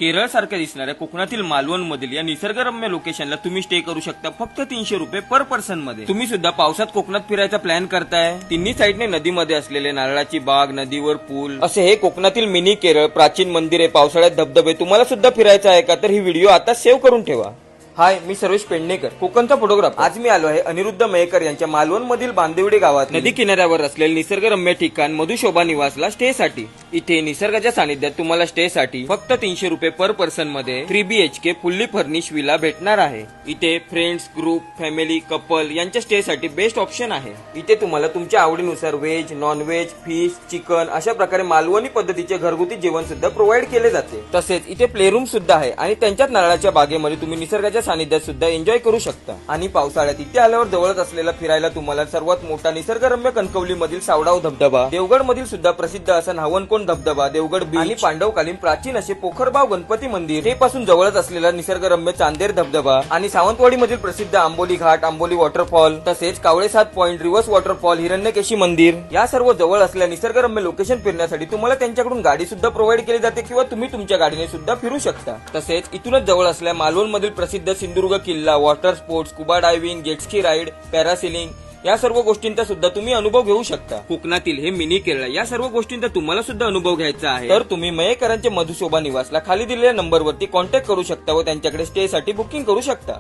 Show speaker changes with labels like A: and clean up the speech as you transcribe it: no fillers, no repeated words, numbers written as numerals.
A: केरळ सारख्या दिसणाऱ्या कोकणातील मालवण मधील या निसर्गरम्य लोकेशनला तुम्ही स्टे करू शकता फक्त 300 रुपये पर पर्सन मध्ये। तुम्ही सुद्धा पावसात कोकणात फिरायचा प्लॅन करताय, तिन्ही साईडने नदीमध्ये असलेले नारळाची बाग, नदीवर पूल, असे हे कोकणातील मिनी केरळ, प्राचीन मंदिरे, पावसाळ्यात धबधबे तुम्हाला सुद्धा फिरायचं आहे का? तर ही व्हिडिओ आता सेव्ह करून ठेवा। हाय, मी सर्वेश पेडणेकर, कोकणचा फोटोग्राफर। आज मी आलो आहे अनिरुद्ध मयेकर यांच्या मालवण मधील बांदिवडे गावात नदी किनाऱ्यावर असलेले निसर्गरम्य ठिकाण मधुशोभा निवासला स्टे साठी। इथे निसर्गाच्या सानिध्यात तुम्हाला स्टे साठी फक्त 300 रुपये पर पर्सन मध्ये 3 BHK फुल्ली फर्निश विला भेटणार आहे। इथे फ्रेंड्स, ग्रुप, फॅमिली, कपल यांच्या स्टे साठी बेस्ट ऑप्शन आहे। इथे तुम्हाला तुमच्या आवडीनुसार veg, non veg, fish, chicken अशा प्रकारे मालवणी पद्धतीचे घरगुती जेवण सुद्धा प्रोव्हाइड केले जाते। तसेच इथे प्ले रूम सुद्धा आहे आणि त्यांच्याच नारळाच्या बागेमध्ये तुम्ही निसर्गाच्या सानिध्यात सुद्धा एन्जॉय करू शकता। आणि पावसाळ्यात इथे आल्यावर जवळच असलेला फिरायला तुम्हाला सर्वात मोठा निसर्गरम्य कणकवली मधील सावडाव धबधबा, देवगड मधील सुद्धा प्रसिद्ध असा नाहवणकोंड धबधबा, देवगड बीच आणि पांडवकालीन प्राचीन असे पोखरबाव गणपती मंदिर, हे पासून जवळच असलेला निसर्गरम्य चांदेर धबधबा आणि सावंतवाडी मधील प्रसिद्ध आंबोली घाट, आंबोली वॉटरफॉल, तसेच कावळे 7 पॉइंट, रिव्हर्स वॉटरफॉल, हिरण्यकेशी मंदिर, या सर्व जवळ असलेल्या निसर्गरम्य लोकेशन फिरण्यासाठी तुम्हाला त्यांच्याकडून गाडी सुद्धा प्रोव्हाइड केली जाते किंवा तुम्ही तुमच्या गाडीने सुद्धा फिरू शकता। तसेच इथूनच जवळ असलेल्या मालवण मधील प्रसिद्ध सिंधुदुर्ग किल्ला, water sports, scuba diving, jet ski ride, parasailing या सर्व गोष्टींचा सुद्धा तुम्ही अनुभव घेऊ शकता। कोकणातील हे मिनी केरळ या सर्व गोष्टींचा तुम्हाला सुद्धा अनुभव घ्यायचा आहे तर तुम्ही मयेकरांचे मधुशोभा निवासला खाली दिलेल्या नंबरवरती कॉन्टॅक्ट करू शकता व त्यांच्याकडे स्टे साठी बुकिंग करू शकता।